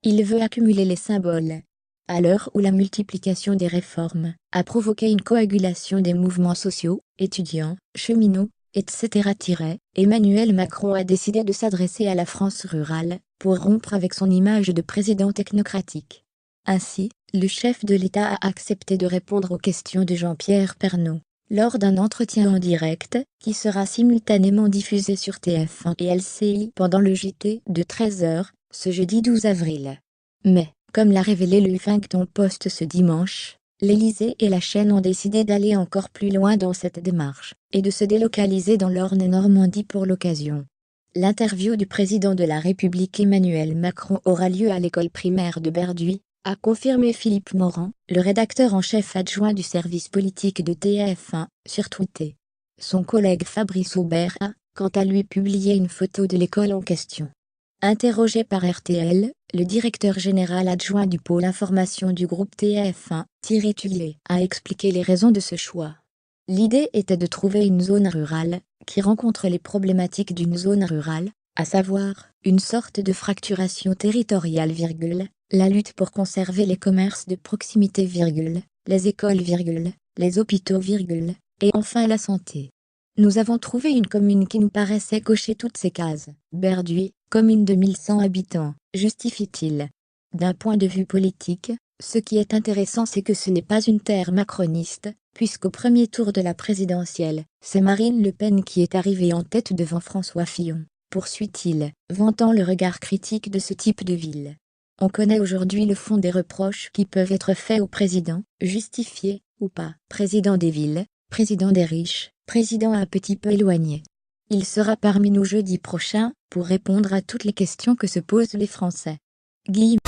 Il veut accumuler les symboles. À l'heure où la multiplication des réformes a provoqué une coagulation des mouvements sociaux, étudiants, cheminots, etc. Emmanuel Macron a décidé de s'adresser à la France rurale, pour rompre avec son image de président technocratique. Ainsi, le chef de l'État a accepté de répondre aux questions de Jean-Pierre Pernaut, lors d'un entretien en direct, qui sera simultanément diffusé sur TF1 et LCI pendant le JT de 13h, ce jeudi 12 avril. Mais, comme l'a révélé le Huffington Post ce dimanche, l'Élysée et la chaîne ont décidé d'aller encore plus loin dans cette démarche, et de se délocaliser dans l'Orne et Normandie pour l'occasion. L'interview du président de la République Emmanuel Macron aura lieu à l'école primaire de Berduy, a confirmé Philippe Morand, le rédacteur en chef adjoint du service politique de TF1, sur Twitter. Son collègue Fabrice Aubert a, quant à lui, publié une photo de l'école en question. Interrogé par RTL, le directeur général adjoint du pôle information du groupe TF1, Thierry Tulier, a expliqué les raisons de ce choix. L'idée était de trouver une zone rurale, qui rencontre les problématiques d'une zone rurale, à savoir, une sorte de fracturation territoriale, la lutte pour conserver les commerces de proximité, les écoles, les hôpitaux, et enfin la santé. Nous avons trouvé une commune qui nous paraissait cocher toutes ces cases. Berduy, commune de 1100 habitants, justifie-t-il. D'un point de vue politique, ce qui est intéressant, c'est que ce n'est pas une terre macroniste, puisqu'au premier tour de la présidentielle, c'est Marine Le Pen qui est arrivée en tête devant François Fillon, poursuit-il, vantant le regard critique de ce type de ville. On connaît aujourd'hui le fond des reproches qui peuvent être faits au président, justifiés ou pas. Président des villes, président des riches, président un petit peu éloigné. Il sera parmi nous jeudi prochain, pour répondre à toutes les questions que se posent les Français. Guillemets.